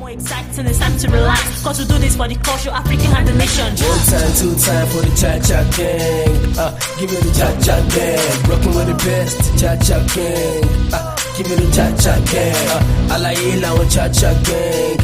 more exciting, it's time to relax. Cause we do this for the culture, African and the nation. One time, two time for the cha-cha gang. Give me the cha-cha gang. Rocking with the best, cha-cha gang. Give me the cha-cha gang. Alayela with cha-cha gang.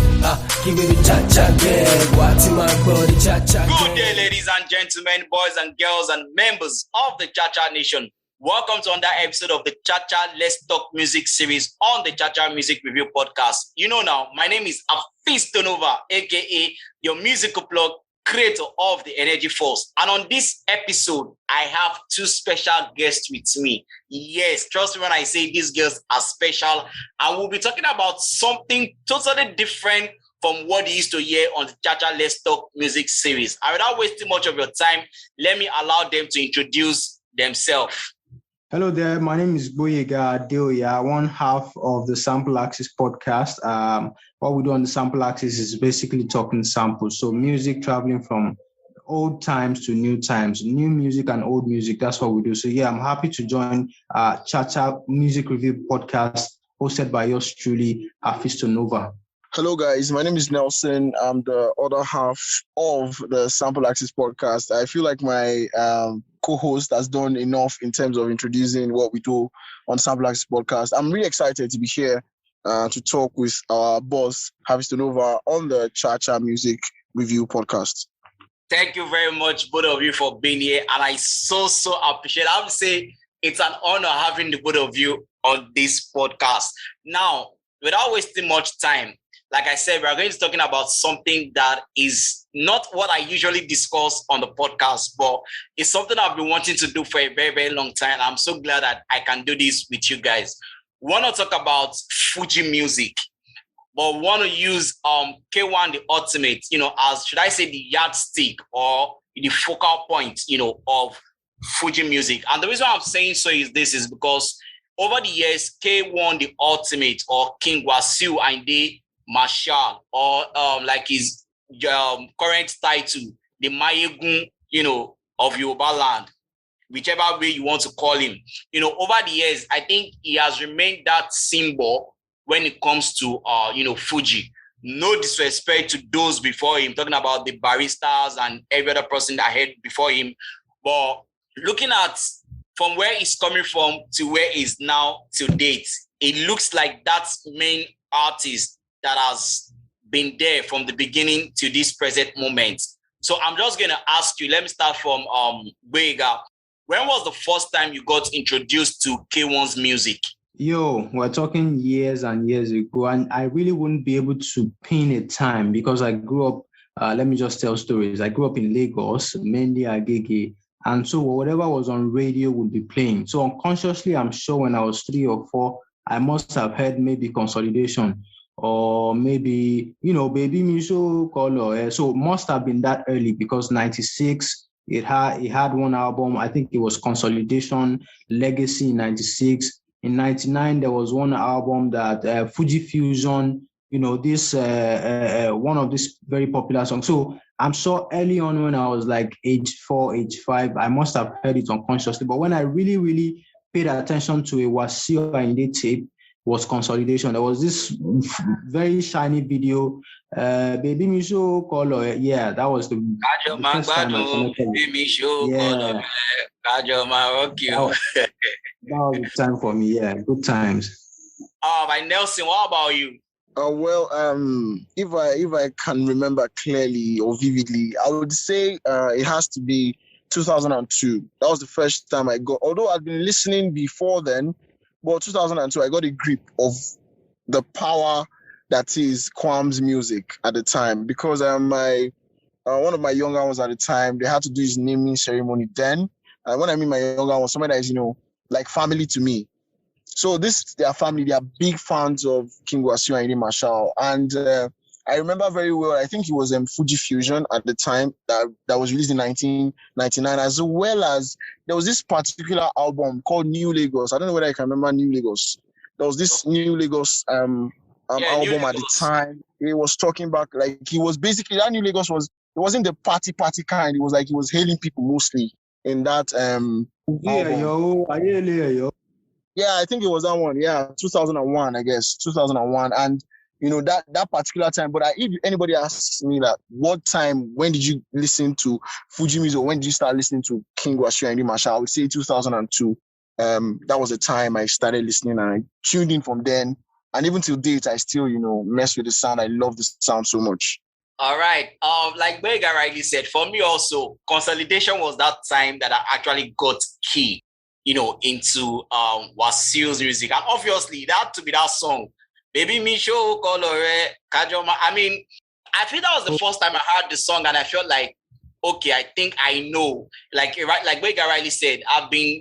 Give me the cha-cha gang. Watching my body, cha-cha gang. Good day, ladies and gentlemen, boys and girls, and members of the Cha-Cha Nation. Welcome to another episode of the Cha-Cha Let's Talk Music series on the Cha-Cha Music Review Podcast. You know now, my name is Hafeestonova, aka your musical plug, creator of the Energy Force. And on this episode, I have two special guests with me. Yes, trust me when I say these girls are special. And we'll be talking about something totally different from what you used to hear on the Cha-Cha Let's Talk Music series. And without wasting much of your time, let me allow them to introduce themselves. Hello there, my name is Gboyega and Nelson, one half of the Sample Axis podcast. What we do on the Sample Axis is basically talking samples. So music traveling from old times to new times, new music and old music, that's what we do. So yeah, I'm happy to join Cha-Cha Music Review Podcast hosted by yours truly, Hafeestonova. Hello guys, my name is Nelson. I'm the other half of the Sample Axis podcast. I feel like my co-host has done enough in terms of introducing what we do on Sample Axis podcast. I'm really excited to be here to talk with our boss, Hafeestonova, on the Cha-Cha Music Review podcast. Thank you very much, both of you, for being here. And I so appreciate it. I would say it's an honor having the both of you on this podcast. Now, without wasting much time, like I said, we are going to be talking about something that is not what I usually discuss on the podcast, but it's something I've been wanting to do for a very, very long time. I'm so glad that I can do this with you guys. We want to talk about Fuji music, but we want to use K1 the ultimate, as, should I say, the yardstick or the focal point, of Fuji music. And the reason I'm saying so is because over the years, K1 the ultimate or King Wasiu Ayinde Marshall, or like his current title, the Mayegun, of Yoruba land, whichever way you want to call him. Over the years, I think he has remained that symbol when it comes to, Fuji. No disrespect to those before him, talking about the baristas and every other person that had before him. But looking at from where he's coming from to where he's now to date, it looks like that's main artist that has been there from the beginning to this present moment. So I'm just going to ask you, let me start from Gboyega. When was the first time you got introduced to K1's music? We're talking years and years ago, and I really wouldn't be able to pin a time because I grew up, let me just tell stories. I grew up in Lagos, mainly Agege, and so whatever was on radio would be playing. So unconsciously, I'm sure when I was 3 or 4, I must have heard maybe Consolidation, or maybe, Baby Misho Color. So must have been that early because 96, it had one album. I think it was Consolidation, Legacy in 96. In 99, there was one album that Fuji Fusion, this one of these very popular songs. So I'm sure early on when I was like age 4, age 5, I must have heard it unconsciously. But when I really, really paid attention to a Wasiu Ayinde tape, was Consolidation. There was this very shiny video, Baby Misho Color. Yeah, that was the first time I connected. Yeah. That was the time for me. Yeah, good times. By Nelson, what about you? If I can remember clearly or vividly, I would say it has to be 2002. That was the first time I got. Although I'd been listening before then. But 2002, I got a grip of the power that is Kwam's music at the time because one of my younger ones at the time, they had to do his naming ceremony then. And when I mean my younger one, somebody that is, like family to me. So their family, they are big fans of King Wasiu Ayinde Marshall. And I remember very well, I think it was Fuji Fusion at the time that was released in 1999, as well as there was this particular album called New Lagos. I don't know whether I can remember New Lagos. There was this New Lagos album at the time. It was talking back, like he was basically, that New Lagos it wasn't the party kind. It was like he was hailing people mostly in that album. Yeah, I think it was that one. Yeah, 2001, I guess. 2001. And that particular time. But if anybody asks me that, what time, when did you listen to Fuji music, or when did you start listening to King Wasiu Ayinde Marshall, I would say 2002. That was the time I started listening, and I tuned in from then. And even till date, I still, mess with the sound. I love the sound so much. All right. Like Gboyega rightly said, for me also, consolidation was that time that I actually got key, into Wasiu's music. And obviously, that had to be that song, Baby Me Show Colore Kajoma. I mean, I think that was the first time I heard the song, and I felt like, okay, I think I know. Like Gboyega rightly said, I've been,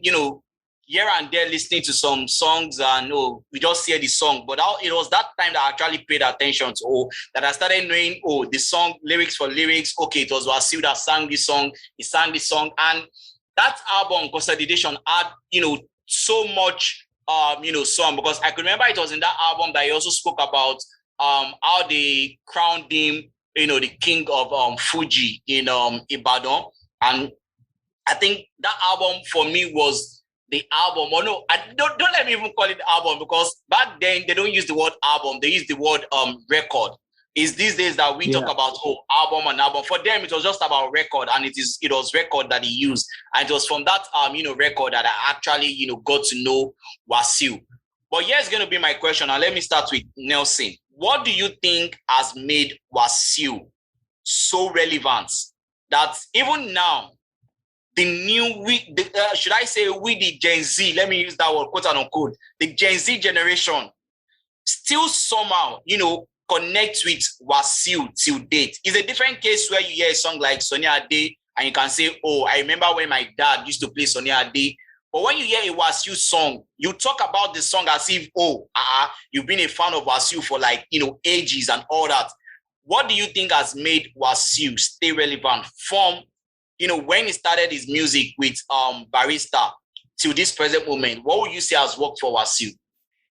here and there listening to some songs, and we just hear the song. But it was that time that I actually paid attention to, that I started knowing, the song, lyrics for lyrics. Okay, it was Wasiu that sang this song. He sang this song. And that album, Consolidation, had, so much, song, because I could remember it was in that album that he also spoke about how they crowned him, the king of Fuji in Ibadan. And I think that album for me was the album. Or no, don't let me even call it album, because back then they don't use the word album, they use the word record. It's these days that we talk about album and album. For them, it was just about record, and it was record that he used. And it was from that record that I actually got to know Wasiu. But here's going to be my question, and let me start with Nelson. What do you think has made Wasiu so relevant that even now, the Gen Z, let me use that word, quote unquote, the Gen Z generation still somehow, connect with Wasiu till date? It's a different case where you hear a song like Sonia Ade and you can say, oh, I remember when my dad used to play Sonia Ade. But when you hear a Wasiu song, you talk about the song as if, you've been a fan of Wasiu for ages and all that. What do you think has made Wasiu stay relevant from when he started his music with Barrister till this present moment? What would you say has worked for Wasiu?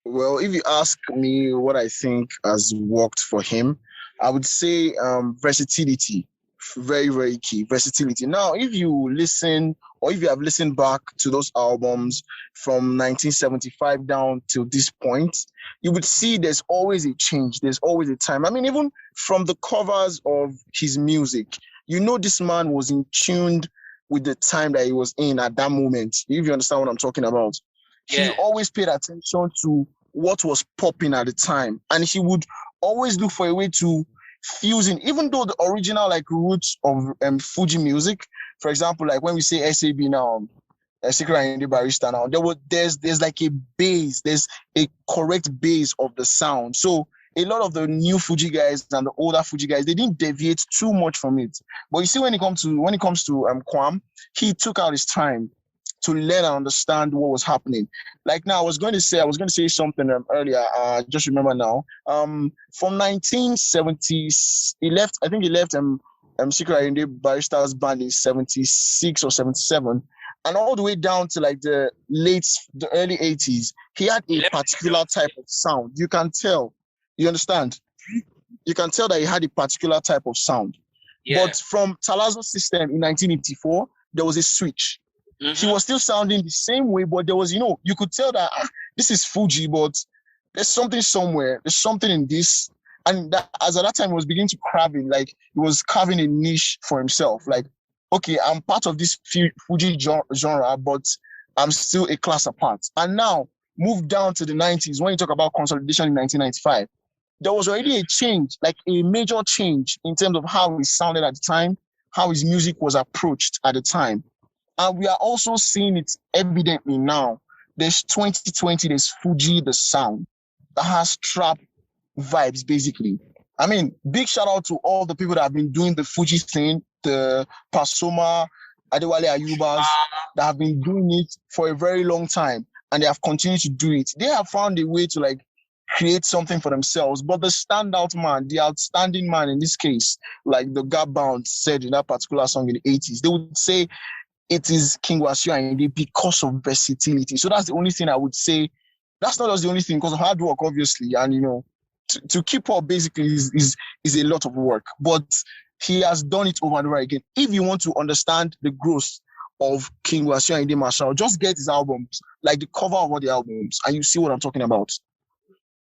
Well, if you ask me what I think has worked for him, I would say versatility. Very, very key. Versatility. Now, if you listen, or if you have listened back to those albums from 1975 down till this point, you would see there's always a change. There's always a time. I mean, even from the covers of his music, this man was in tune with the time that he was in at that moment, if you understand what I'm talking about. Yeah. He always paid attention to what was popping at the time, and he would always look for a way to fuse in, even though the original roots of Fuji music, for example, like when we say SAB now, Secret Ayinde Barrister now, there's like a base, there's a correct base of the sound. So a lot of the new Fuji guys and the older Fuji guys, they didn't deviate too much from it. But you see, when it comes to Kwam, he took out his time to learn and understand what was happening. Like now, I was going to say something earlier. Just remember now. From 1970, he left Secret Ayinde Barrister's band in 76 or 77, and all the way down to the early 80s, he had a particular type of sound. You can tell. You understand? You can tell that he had a particular type of sound. Yeah. But from Talazo's system in 1984, there was a switch. Mm-hmm. He was still sounding the same way, but there was, you could tell that this is Fuji, but there's something somewhere. There's something in this. And that, as at that time, he was beginning to he was carving a niche for himself. Like, okay, I'm part of this Fuji genre, but I'm still a class apart. And now, move down to the 90s, when you talk about consolidation in 1995, there was already a change, like a major change in terms of how he sounded at the time, how his music was approached at the time. And we are also seeing it evidently now. There's 2020, there's Fuji, the sound that has trap vibes, basically. I mean, big shout out to all the people that have been doing the Fuji thing, the Pasoma, Adewale Ayubas, that have been doing it for a very long time, and they have continued to do it. They have found a way to create something for themselves. But the standout man, the outstanding man in this case, like the Gap Bound said in that particular song in the 80s, they would say it is King Wasiu Ayinde because of versatility. So that's the only thing I would say. That's not just the only thing, because of hard work, obviously, and to keep up basically is a lot of work. But he has done it over and over again. If you want to understand the growth of King Wasiu Ayinde Marshall, just get his albums, like the cover of all the albums, and you see what I'm talking about.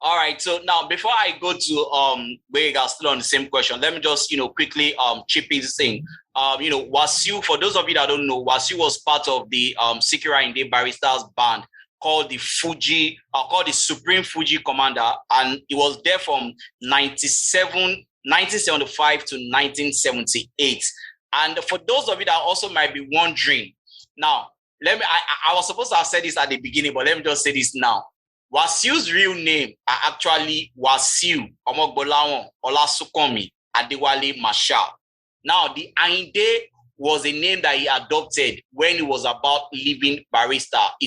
All right. So now, before I go to Gboyega, still on the same question, let me just quickly chip in this thing. Wasiu, for those of you that don't know, Wasiu was part of the Sikiru Ayinde Barrister's band called the Fuji, called the Supreme Fuji Commander, and he was there from 1975 to 1978. And for those of you that also might be wondering, now I was supposed to have said this at the beginning, but let me just say this now. Wasiu's real name are actually Wasiu Omogbolawan Olasukomi Adewale Marshall. Now, the Ayinde was a name that he adopted when he was about leaving Barrister. He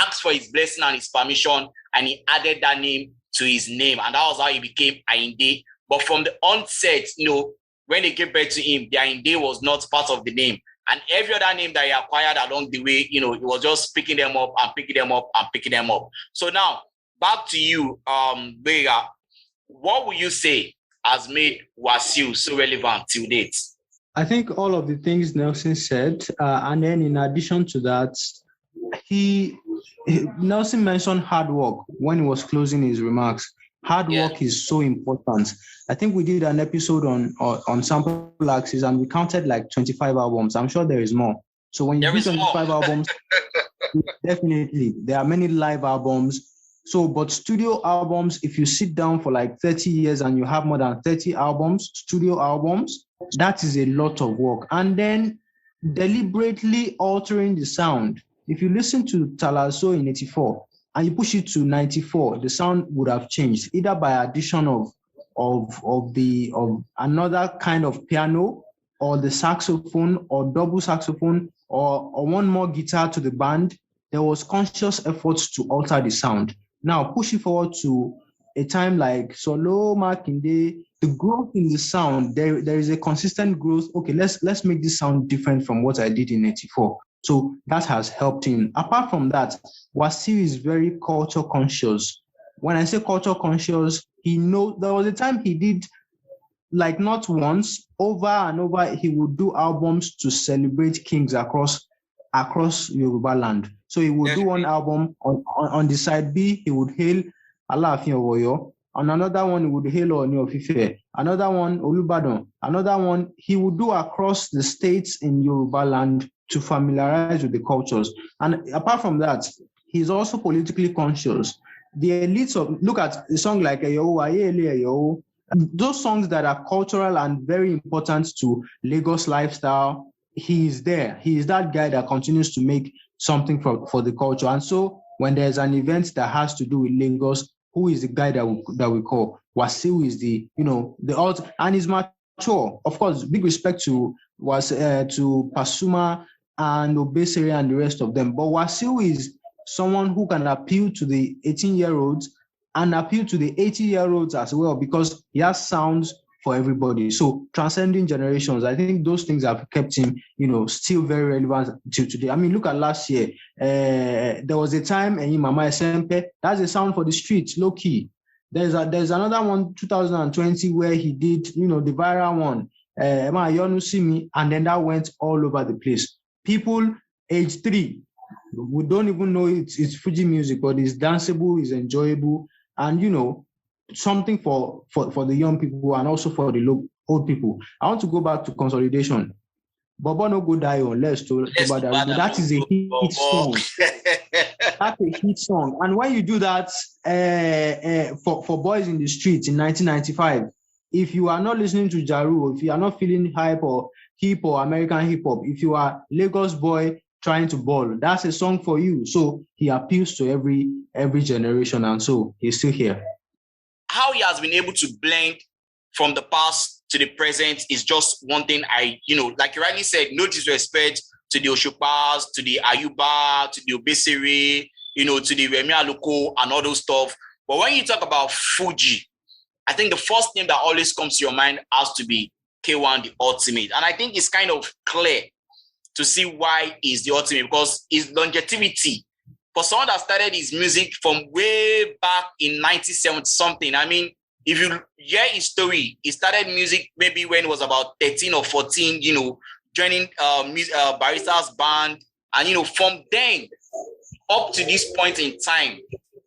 asked for his blessing and his permission, and he added that name to his name, and that was how he became Ayinde. But from the onset, when they gave birth to him, the Ayinde was not part of the name. And every other name that he acquired along the way, he was just picking them up and picking them up and picking them up. So now, back to you, Gboyega. What would you say has made Wasiu so relevant till date? I think all of the things Nelson said, and then in addition to that, Nelson mentioned hard work when he was closing his remarks. Hard work is so important. I think we did an episode on sample axis and we counted like 25 albums. I'm sure there is more. So when you do 25 albums, definitely there are many live albums. So, but studio albums, if you sit down for like 30 years and you have more than 30 albums, studio albums, that is a lot of work. And then deliberately altering the sound. If you listen to Talaso in 84, and you push it to 94, the sound would have changed, either by addition of another kind of piano, or the saxophone, or double saxophone, or one more guitar to the band. There was conscious efforts to alter the sound. Now, push it forward to a time like Solo, Makinde, the growth in the sound, there is a consistent growth. Okay, let's make this sound different from what I did in 84. So that has helped him. Apart from that, Wasiu is very culture conscious. When I say culture conscious, he knows there was a time he did, like not once, over and over, he would do albums to celebrate kings across Yoruba land. So he would do one album on the side B, he would hail Alaafin of Oyo. On another one, he would hail Ooni of Ife. Another one, Olubadan. Another one, he would do across the states in Yoruba land to familiarize with the cultures. And apart from that, he's also politically conscious. The elites look at a song like Eyo, Ayele Eyo, those songs that are cultural and very important to Lagos lifestyle, he is there. He is that guy that continues to make something for the culture. And so when there's an event that has to do with Lagos, who is the guy that we call? Wasiu is the alt, and he's mature. Of course, big respect to Pasuma and Obesere and the rest of them. But Wasiu is someone who can appeal to the 18-year-olds and appeal to the 80-year-olds as well, because he has sounds for everybody. So transcending generations, I think those things have kept him, still very relevant to today. I mean, look at last year. There was a time, and Mama Esempe, that's a sound for the streets, low key. There's another one, 2020, where he did, the viral one, Emma Yonu See Me, and then that went all over the place. People age 3, we don't even know it's Fuji music, but it's danceable, it's enjoyable, and something for the young people and also for the old people. I want to go back to consolidation. Bobo no go die unless that is a hit song. That's a hit song. And when you do that for Boys in the Streets in 1995, if you are not listening to Jaru, if you are not feeling hype or hip or American hip hop, if you are Lagos boy trying to ball, that's a song for you. So he appeals to every generation, and so he's still here. How he has been able to blend from the past to the present is just one thing like you rightly said, no disrespect to the Oshupas, to the Ayuba, to the Obesere, to the Remi Aluko and all those stuff. But when you talk about Fuji, I think the first name that always comes to your mind has to be K1, the ultimate. And I think it's kind of clear to see why he's the ultimate, because his longevity, for someone that started his music from way back in 1970 something, I mean, if you hear his story, he started music maybe when he was about 13 or 14, joining Barrister's band. And, from then up to this point in time,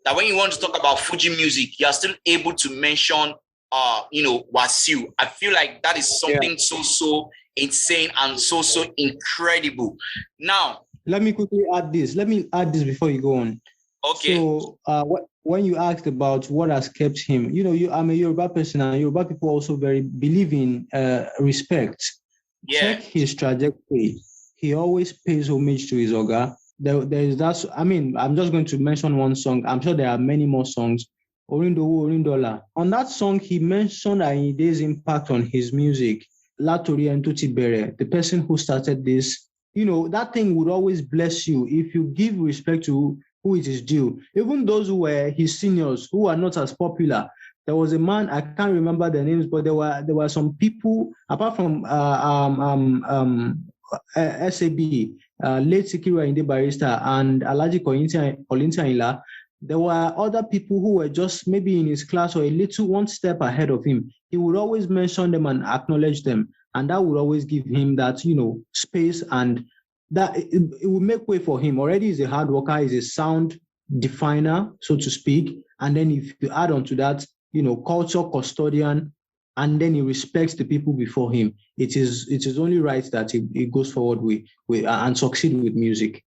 that when you want to talk about Fuji music, you are still able to mention, Wasiu. I feel like that is something so insane and so incredible. Now, let me quickly add this. Let me add this before you go on. Okay. So, when you asked about what has kept him, I'm a Yoruba person, and Yoruba people also very believe in respect. Yeah. Check his trajectory. He always pays homage to his Oga. There is that. I mean, I'm just going to mention one song. I'm sure there are many more songs. Orindowo, Orindola. On that song, he mentioned Ayinde's impact on his music. Latori and Totibere, the person who started this, that thing would always bless you if you give respect to who it is due. Even those who were his seniors, who are not as popular. There was a man, I can't remember their names, but there were some people, apart from SAB, late Sikiru Ayinde Barrister, and Alhaji Kolinta, there were other people who were just maybe in his class or a little one step ahead of him. He would always mention them and acknowledge them. And that would always give him that, space, and that it will make way for him. Already he's a hard worker, he's a sound definer, so to speak. And then if you add on to that, culture custodian, and then he respects the people before him, it is only right that he goes forward with and succeed with music.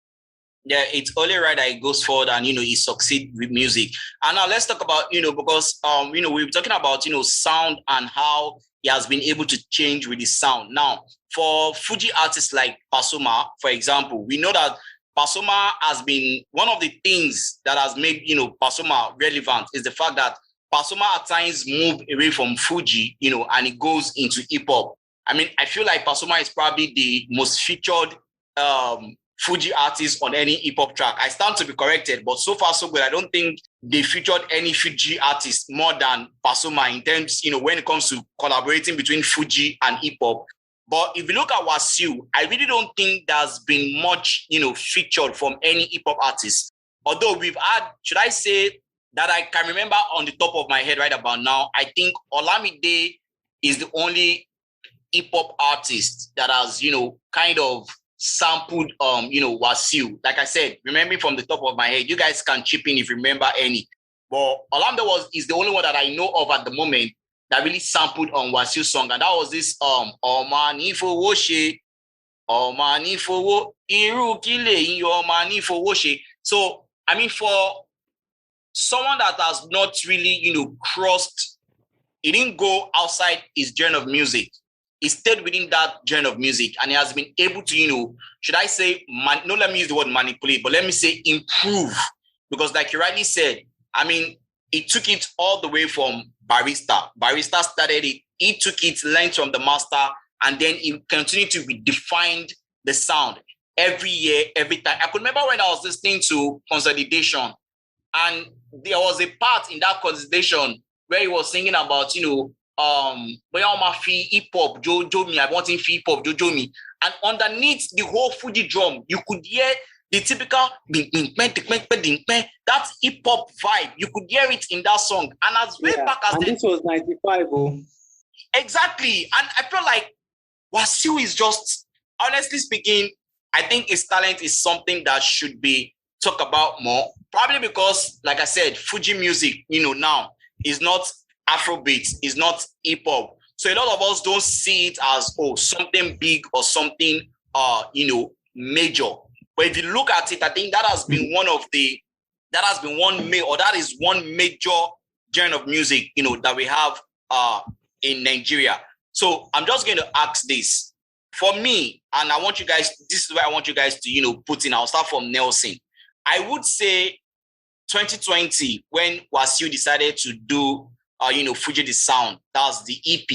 Yeah, it's only right that he goes forward and, he succeed with music. And now let's talk about, because, we're talking about, sound and how he has been able to change with his sound. Now, for Fuji artists like Pasuma, for example, we know that Pasuma has been one of the things that has made, Pasuma relevant is the fact that Pasuma at times moved away from Fuji, and it goes into hip hop. I mean, I feel like Pasuma is probably the most featured Fuji artist on any hip hop track. I stand to be corrected, but so far so good. I don't think they featured any Fuji artist more than Pasuma in terms, when it comes to collaborating between Fuji and hip hop. But if you look at Wasiu, I really don't think there's been much, featured from any hip hop artist. Although we've had, should I say that I can remember on the top of my head right about now, I think Olamide is the only hip hop artist that has, kind of sampled Wasiu. Like I said, remembering from the top of my head, you guys can chip in if you remember any. But Olamide is the only one that I know of at the moment that really sampled on Wasiu's song, and that was this Omani Fowoshe, Omani Fowo, Iru Kile Omani Fowoshe. So I mean, for someone that has not really, crossed, he didn't go outside his genre of music. He stayed within that genre of music, and he has been able to, should I say, let me use the word manipulate, but let me say improve. Because like you rightly said, I mean, he took it all the way from Barrister. Barrister started it. He took it, learned from the master, and then he continued to redefine the sound every year, every time. I could remember when I was listening to Consolidation, and there was a part in that Consolidation where he was singing about, hip hop, Jojo me, I want him hip hop, Jojo me. And underneath the whole Fuji drum, you could hear the typical that hip hop vibe. You could hear it in that song. And as way back as this was 95. Oh. Exactly. And I feel like Wasiu is just, honestly speaking, I think his talent is something that should be talked about more. Probably because, like I said, Fuji music, now is not Afrobeat, is not hip hop. So a lot of us don't see it as something big or something major. But if you look at it, I think that has been that is one major genre of music, that we have in Nigeria. So I'm just going to ask this. For me, and this is where I want you guys to, put in, I'll start from Nelson. I would say 2020, when Wasiu decided to do Fuji the Sound, that's the EP,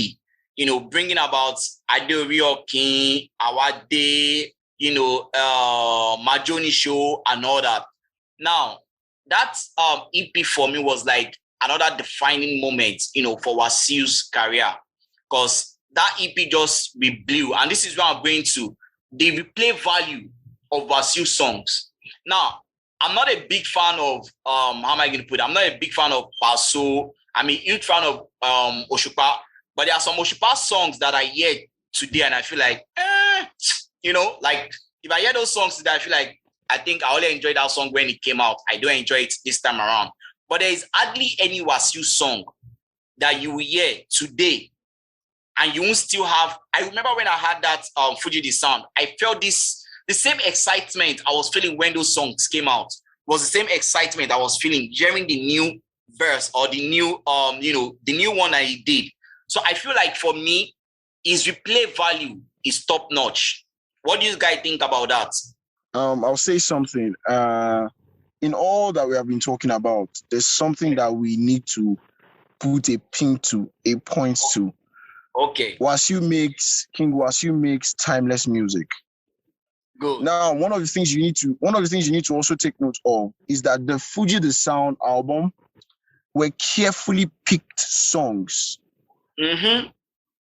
bringing about Adeorio King, Awade, Majoni Show and all that. Now, that EP for me was like another defining moment, for Wasiu's career, because that EP just blew. And this is where I'm going to the replay value of Wasiu songs. Now, I'm not a big fan of how am I going to put it? I'm not a big fan of Paso. I'm a huge fan of Oshupa, but there are some Oshupa songs that I hear today and I feel like, like if I hear those songs today, I feel like I think I only enjoyed that song when it came out. I don't enjoy it this time around. but there is hardly any Wasiu song that you will hear today and you won't still have. I remember when I had that Fuji the Sound, I felt the same excitement I was feeling when those songs came out was the same excitement I was feeling hearing the new verse or the new the new one that he did. So I feel like for me, his replay value is top notch. What do you guys think about that? I'll say something. In all that we have been talking about, there's something that we need to put a pin to, a point to. Okay. King Wasiu makes timeless music. Good. Now, one of the things you need to also take note of is that the Fuji the Sound album were carefully picked songs. Mm-hmm.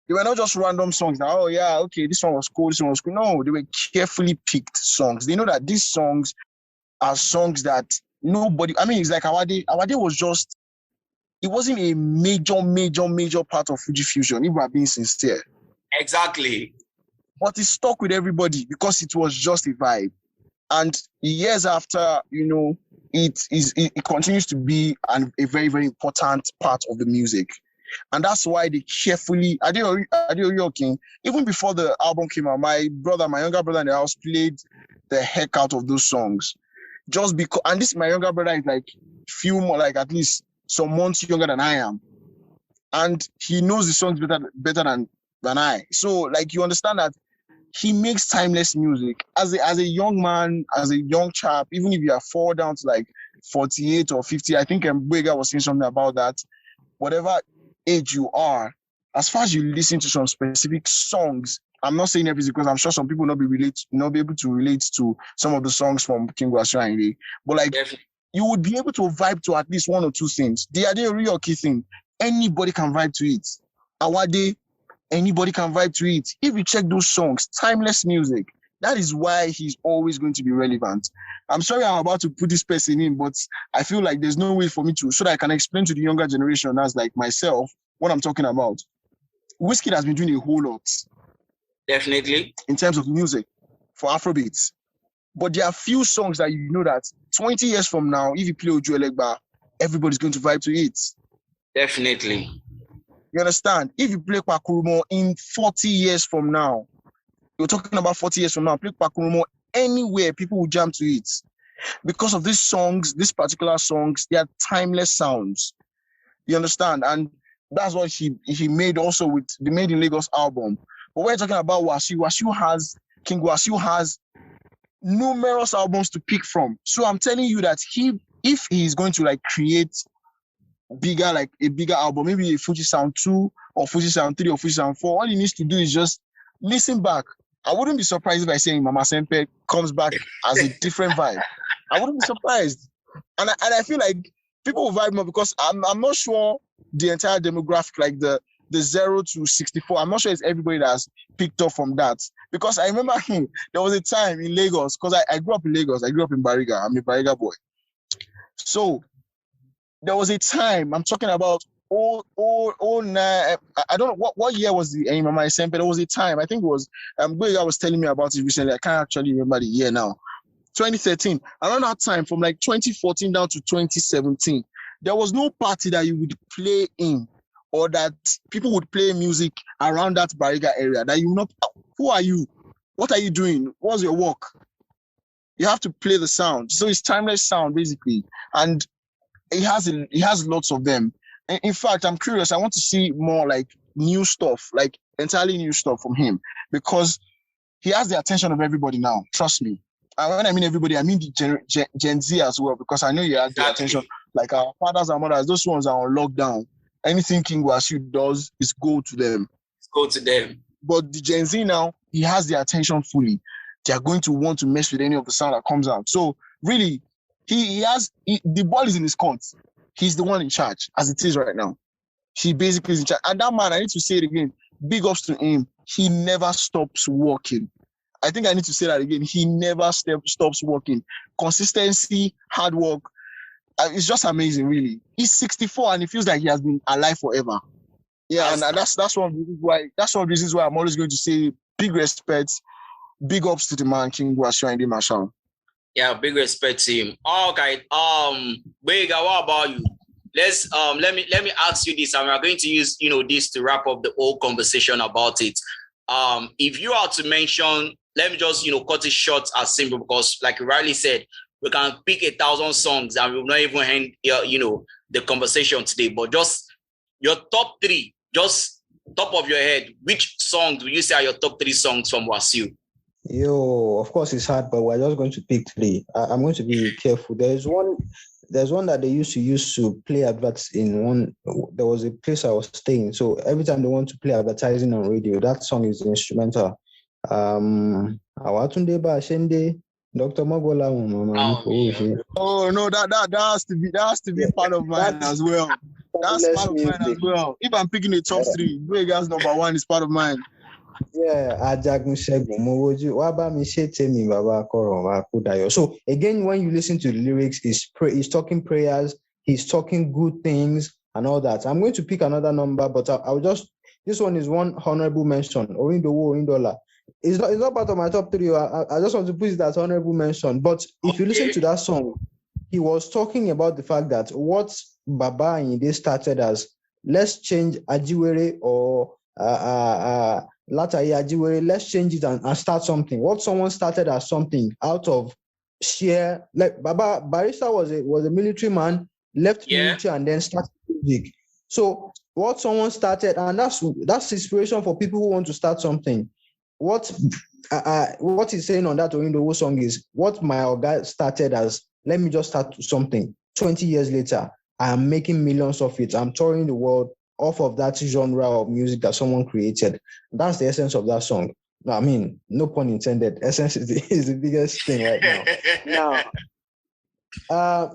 They were not just random songs. Now, oh yeah, okay, this one was cool, this one was cool. No, they were carefully picked songs. They know that these songs are songs that nobody. I mean, it's like Awade. Awade was just. It wasn't a major part of Fuji Fusion, if we're being sincere. Exactly. But it stuck with everybody because it was just a vibe. And years after, it continues to be a very, very important part of the music. And that's why they carefully, King, even before the album came out, my younger brother in the house played the heck out of those songs. Just because, and my younger brother is like few more, like at least some months younger than I am. And he knows the songs better than I. So like you understand that he makes timeless music. As a young man, as a young chap, even if you are 4 down to like 48 or 50, I think Gboyega was saying something about that. Whatever age you are, as far as you listen to some specific songs, I'm not saying everything because I'm sure some people not be able to relate to some of the songs from King Wasiu Ayinde, but like you would be able to vibe to at least one or two things. The idea real key thing, anybody can vibe to it. Awade, anybody can vibe to it. If you check those songs, timeless music. That is why he's always going to be relevant. I'm sorry I'm about to put this person in, but I feel like there's no way for me to, so that I can explain to the younger generation as like myself what I'm talking about. Wizkid has been doing a whole lot. Definitely. In terms of music for Afrobeats. But there are few songs that you know that 20 years from now, if you play Oju Elegba, everybody's going to vibe to it. Definitely. You understand? If you play Pakurumo in 40 years from now, you're talking about 40 years from now, play Pakurumo anywhere, people will jam to it. Because of these songs, these particular songs, they are timeless sounds. You understand? And that's what he made also with the Made in Lagos album. But we're talking about King Wasiu has numerous albums to pick from. So I'm telling you that if he is going to like create a bigger album, maybe a Fuji Sound 2 or Fuji Sound 3 or Fuji Sound 4, all he needs to do is just listen back. I wouldn't be surprised if I say Mama Sempe comes back as a different vibe. I wouldn't be surprised. And I feel like people will vibe more because I'm not sure the entire demographic, like the 0 to 64, I'm not sure it's everybody that's picked up from that. Because I remember there was a time in Lagos, because I grew up in Lagos, I grew up in Bariga, I'm a Bariga boy. So there was a time, I'm talking about I don't know what year was the Mama Sempe. There was a time, I think it was Gboyega was telling me about it recently. I can't actually remember the year now. 2013. Around that time, from like 2014 down to 2017, there was no party that you would play in or that people would play music around that Bariga area that you not. Who are you? What are you doing? What's your work? You have to play the sound. So it's timeless sound basically, and he has lots of them. In fact, I'm curious. I want to see more like new stuff, like entirely new stuff from him, because he has the attention of everybody now. Trust me. And when I mean everybody, I mean the Gen Z as well, because I know he has the attention. Like our fathers and mothers, those ones are on lockdown. Anything King Wasiu does is go to them. Go to them. But the Gen Z now, he has the attention fully. They are going to want to mess with any of the sound that comes out. So really, the ball is in his court. He's the one in charge, as it is right now. He basically is in charge. And that man, I need to say it again, big ups to him. He never stops working. I think I need to say that again. He never stops working. Consistency, hard work. It's just amazing, really. He's 64 and it feels like he has been alive forever. Yeah, and that's one of the reasons why I'm always going to say big respect, big ups to the man, King Wasiu Ayinde Marshall. Yeah, big respect to him. Okay. Gboyega, what about you? Let's let me ask you this, and we're going to use this to wrap up the whole conversation about it. If you are to mention, let me just cut it short and simple, because like you rightly said, we can pick 1,000 songs and we'll not even end the conversation today. But just your top 3, just top of your head, which songs would you say are your top 3 songs from Wasiu? Yo, of course it's hard, but we're just going to pick 3. I'm going to be careful. There's one that they used to use to play adverts in one. There was a place I was staying, so every time they want to play advertising on radio, that song is instrumental. Awatunde ba Shende, Dr. Magola. Oh no, that has to be part of mine as well. That's part of mine as well. If I'm picking a top 3, Gboyega's number 1 is part of mine. Yeah, so again, when you listen to the lyrics, he's talking prayers, he's talking good things and all that. I'm going to pick another number, but I'll just, this one is one honorable mention. Orindola. It's not part of my top 3. I just want to put it as honorable mention. But if you listen to that song, he was talking about the fact that what Baba Ayinde started as, let's change Ajiwere or Latayi Ajiwere, let's change it and start something. What someone started as something out of sheer, like Baba Barrister was a military man, left military and then started music. So what someone started, and that's inspiration for people who want to start something. What he's saying on that Orindowo song is, what my Oga started as, let me just start something. 20 years later, I am making millions of it. I'm touring the world off of that genre of music that someone created. That's the essence of that song. I mean, no pun intended. Essence is the biggest thing right now.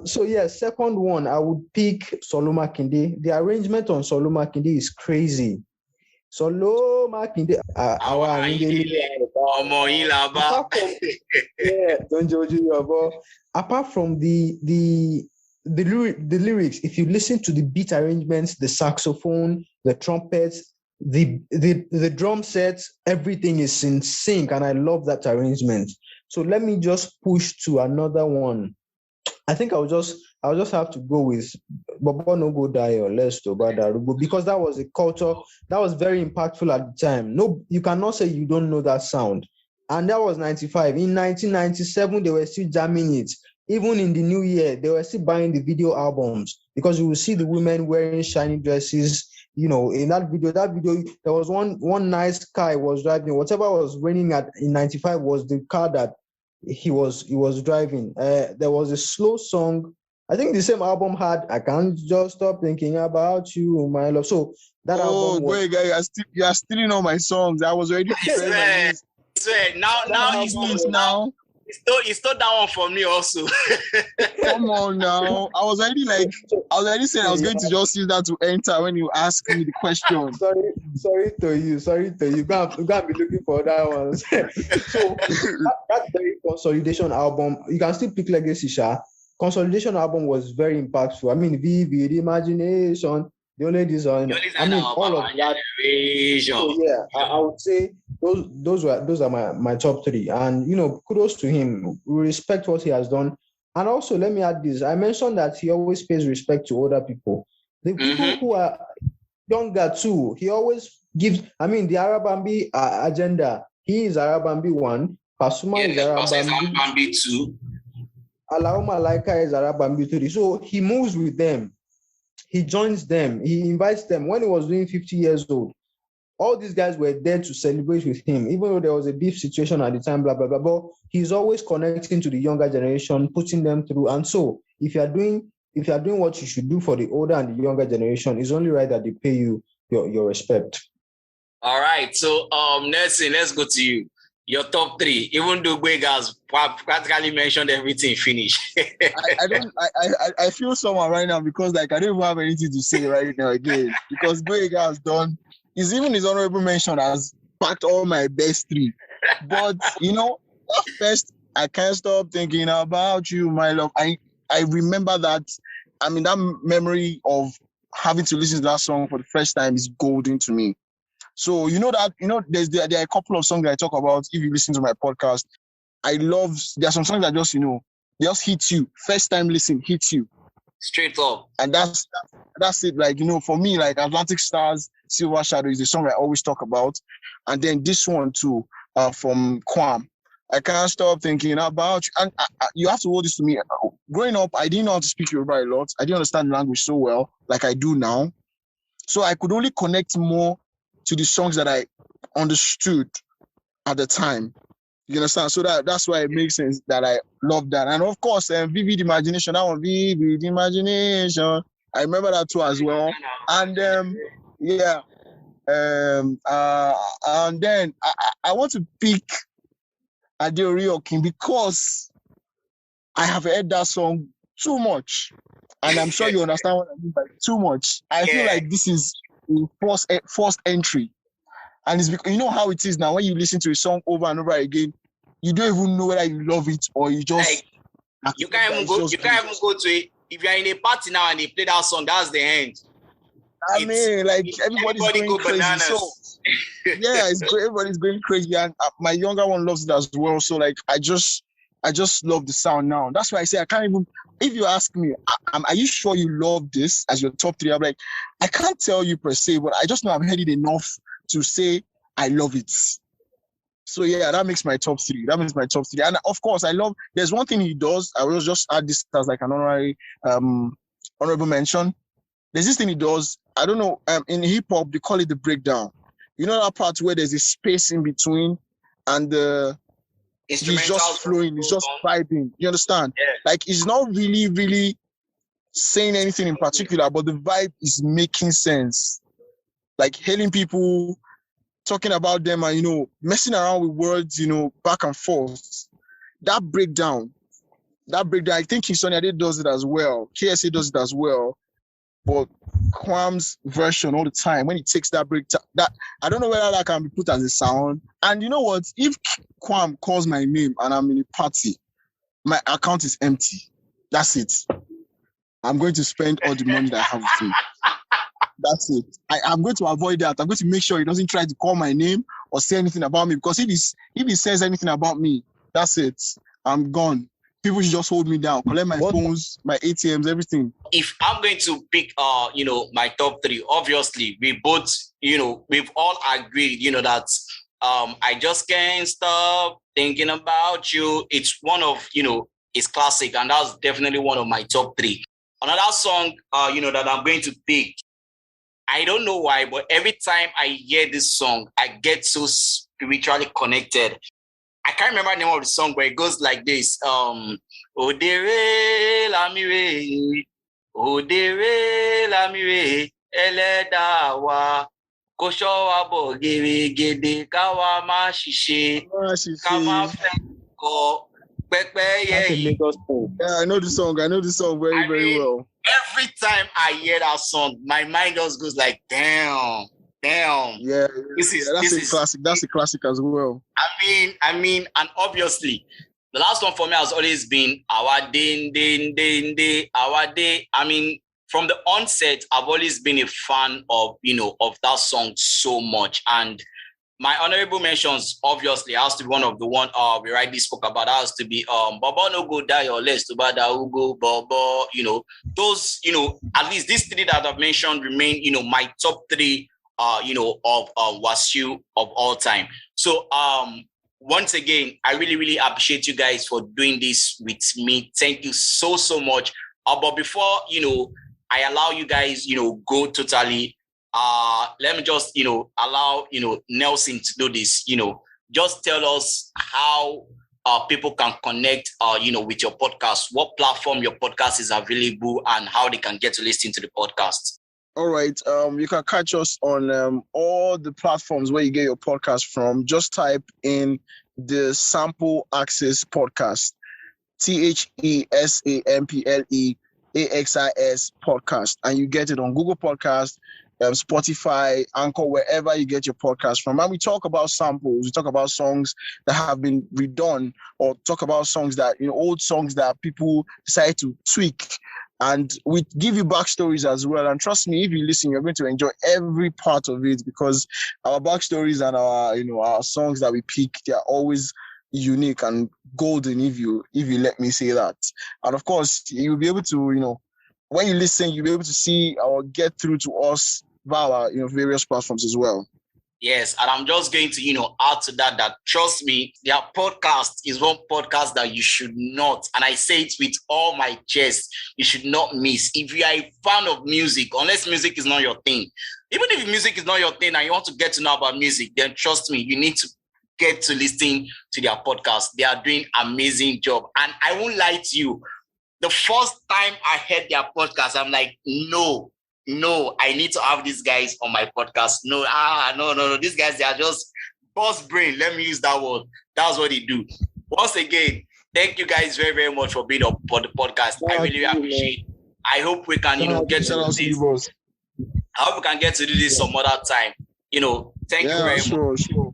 So yeah, second one, I would pick Solo Makinde. The arrangement on Solo Makinde is crazy. Solo Makinde, apart from the lyrics, if you listen to the beat arrangements, the saxophone, the trumpets, the drum sets, everything is in sync, and I love that arrangement. So let me just push to another one. I think I'll just have to go with Bobo No Go Die or Let's Do Badarugo, because that was a culture that was very impactful at the time. No, you cannot say you don't know that sound. And that was 95. In 1997, they were still jamming it. Even in the new year, they were still buying the video albums, because you will see the women wearing shiny dresses. In that video, there was one nice car he was driving. Whatever was raining in 95 was the car that he was driving. There was a slow song. I think the same album had I Can't Just Stop Thinking About You, My Love. So that album was... you are stealing all my songs. I was already preparing my list. Now he stole that one from me also. Come on now. I was already saying I was going to just use that to enter when you ask me the question. Sorry to you. Go and be looking for that one. So that very Consolidation album, you can still pick Legacy Sha. Consolidation album was very impactful. I mean, Vivid Imagination, The Only Design. I mean, all of that. So yeah, I would say those are my top 3. And kudos to him. We respect what he has done. And also, let me add this. I mentioned that he always pays respect to older people. The people who are younger too, he always gives. I mean, the Arabambi agenda. He is Arabambi 1. Pasuma is Arabambi 2. Alauma Laika is Arabambi 3. So he moves with them. He joins them. He invites them. When he was doing 50 years old, all these guys were there to celebrate with him, even though there was a beef situation at the time, blah, blah, blah. But he's always connecting to the younger generation, putting them through. And so if you are doing what you should do for the older and the younger generation, it's only right that they pay you your respect. All right. So Nelson, let's go to you. Your top 3, even though Gboyega's practically mentioned everything, finish. I feel someone right now, because I don't even have anything to say right now again, because Gboyega has done, even his honorable mention has packed all my best 3. But first, I can't stop thinking about you, my love. I remember that. I mean, that memory of having to listen to that song for the first time is golden to me. So there are a couple of songs that I talk about. If you listen to my podcast, there are some songs that just just hits you. First time listen, hits you. Straight up. And that's it. Like, for me, like Atlantic Stars, Silver Shadow is the song I always talk about. And then this one too, from Kwam. I can't stop thinking about you. And you have to hold this to me. Growing up, I didn't know how to speak Yoruba a lot. I didn't understand the language so well, like I do now. So I could only connect more to the songs that I understood at the time. You understand? So that's why it makes sense that I love that. And of course, Vivid Imagination, that one, Vivid Imagination. I remember that too as well. And and then I want to pick Adeori King because I have heard that song too much. And I'm sure you understand what I mean by too much. I feel like this is the first entry. And it's because, you know how it is now, when you listen to a song over and over again, you don't even know whether you love it or you just... Like, you can't even go to it. If you're in a party now and they play that song, that's the end. I mean, like, everybody's going crazy. Bananas. So, yeah, it's great. Everybody's going crazy. And my younger one loves it as well. So, like, I just love the sound now. That's why I say I can't even... If you ask me, are you sure you love this as your top 3? I'm like, I can't tell you per se, but I just know I've heard it enough to say I love it. So yeah, that makes my top 3. And of course, there's one thing he does. I will just add this as like an honorable mention. There's this thing he does. I don't know, in hip hop, they call it the breakdown. You know that part where there's a space in between and he's just flowing, he's just vibing. You understand? Yeah. Like, he's not really, really saying anything in particular, but the vibe is making sense. Like hailing people, talking about them, and messing around with words, back and forth. That breakdown, I think King Sunny Ade does it as well. KSA does it as well. But Kwam's version all the time, when he takes that breakdown, that I don't know whether that can be put as a sound. And you know what? If Kwam calls my name and I'm in a party, my account is empty. That's it. I'm going to spend all the money that I have with him. That's it. I'm going to avoid that. I'm going to make sure he doesn't try to call my name or say anything about me, because if he says anything about me, that's it. I'm gone. People should just hold me down, collect my phones, my ATMs, everything. If I'm going to pick, my top 3, obviously we both, we've all agreed, that I just can't stop thinking about you. It's one of, it's classic, and that's definitely one of my top 3. Another song, that I'm going to pick. I don't know why, but every time I hear this song, I get so spiritually connected. I can't remember the name of the song, but it goes like this. Odere lamire, Odere lamire, Eleda wa, Kosho wa bo gede kawa ma shishe, kama fenko, pepe ye. Yeah, I know the song very, very well. Every time I hear that song, my mind just goes like, damn. Yeah, that's a classic. That's a classic as well. I mean, and obviously, the last one for me has always been Our Day, Our Day. I mean, from the onset, I've always been a fan of, of that song so much. And my honorable mentions, obviously, has to be one of the one we rightly spoke about. That has to be Baba No Go Die or Less to Bada Ugo, Baba, those, at least these 3 that I've mentioned remain, my top 3 of Wasiu of all time. So once again, I really, really appreciate you guys for doing this with me. Thank you so much. But before, I allow you guys, go totally, let me just, allow, Nelson to do this, just tell us how people can connect, with your podcast, what platform your podcast is available, and how they can get to listen to the podcast. All right. You can catch us on all the platforms where you get your podcast from. Just type in the Sample Access Podcast, TheSampleAxis podcast, and you get it on Google Podcast, Spotify, Anchor, wherever you get your podcast from. And we talk about samples. We talk about songs that have been redone, or talk about songs that, old songs that people decide to tweak. And we give you backstories as well. And trust me, if you listen, you're going to enjoy every part of it, because our backstories and our songs that we pick, they're always unique and golden, if you let me say that. And of course, you'll be able to, when you listen, you'll be able to see or get through to us via various platforms as well. Yes, and I'm just going to, add to that trust me, their podcast is one podcast that you should not, and I say it with all my chest, you should not miss. If you are a fan of music, unless music is not your thing, even if music is not your thing and you want to get to know about music, then trust me, you need to get to listen to their podcast. They are doing amazing job. And I won't lie to you, the first time I heard their podcast, I'm like, no, I need to have these guys on my podcast. No. These guys, they are just boss brain. Let me use that word. That's what they do. Once again, thank you guys very, very much for being on the podcast. I really appreciate it. I hope we can, get to do this. I hope we can get to do this some other time. Thank you very much. Sure.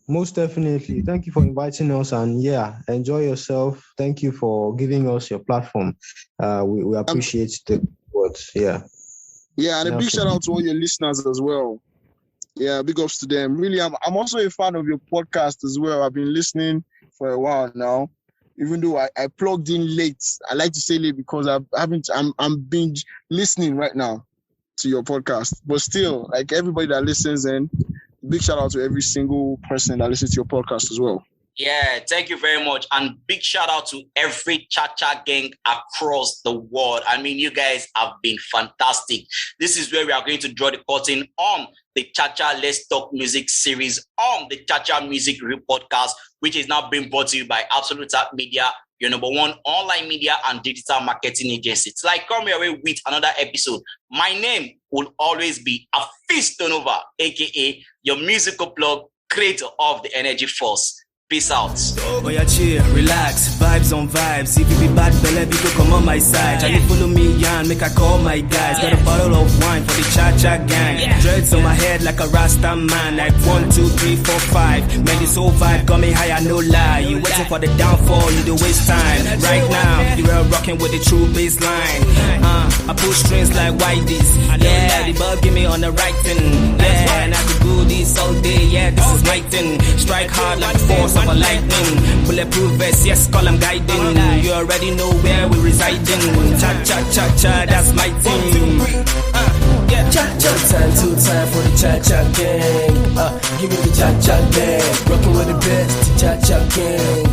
Most definitely. Thank you for inviting us, and enjoy yourself. Thank you for giving us your platform. We appreciate the words. Yeah, and a big shout out to all your listeners as well. Yeah, big ups to them. Really, I'm also a fan of your podcast as well. I've been listening for a while now, even though I plugged in late. I like to say late because I'm binge listening right now to your podcast. But still, like everybody that listens, and big shout out to every single person that listens to your podcast as well. Yeah, thank you very much. And big shout out to every Cha-Cha gang across the world. I mean, you guys have been fantastic. This is where we are going to draw the curtain on the Cha-Cha Let's Talk Music series on the Cha-Cha Music Review podcast, which is now being brought to you by Absolute Art Media, your number one online media and digital marketing agency. It's like come your way with another episode. My name will always be Hafeestonova, aka your musical plug, creator of the Energy Force. Peace out. Oh yeah, chill, relax, vibes on vibes. If you be bad, belle, you come on my side. Try to follow me, Yan, make I call my guys. Got a bottle of wine for the Cha-Cha gang. Dreads on my head like a Rasta man. Like 1, 2, 3, 4, 5. Man, this whole vibe got me higher, no lie. You waiting for the downfall, you do waste time. Right now, you are rocking with the true bass line. I pull strings like whiteys. Yeah, the bug give me on the right thing. Yeah, and I could do this all day. Yeah, this is my thing. Strike hard like force of a lightning. Bulletproof vest, yes, call I'm guiding. You already know where we residing. Cha-cha-cha-cha, that's my thing. Cha-cha, two time for the Cha-Cha gang. Give me the Cha-Cha gang. Rocking with the best, Cha-Cha gang.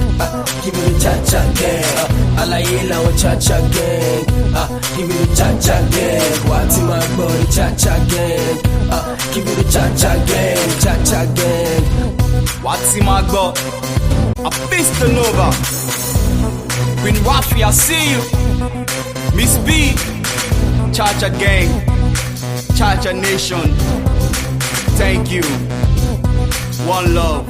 Give me the Cha-Cha gang. Alayela with Cha-Cha gang. Give me the Cha-Cha gang. Wati my body, Cha-Cha gang. Give me the Cha-Cha gang, Cha-Cha gang. What's my God? Hafeestonova. Queen Wasiu, I see you. Miss B. Cha-Cha gang. Cha-Cha nation. Thank you. One love.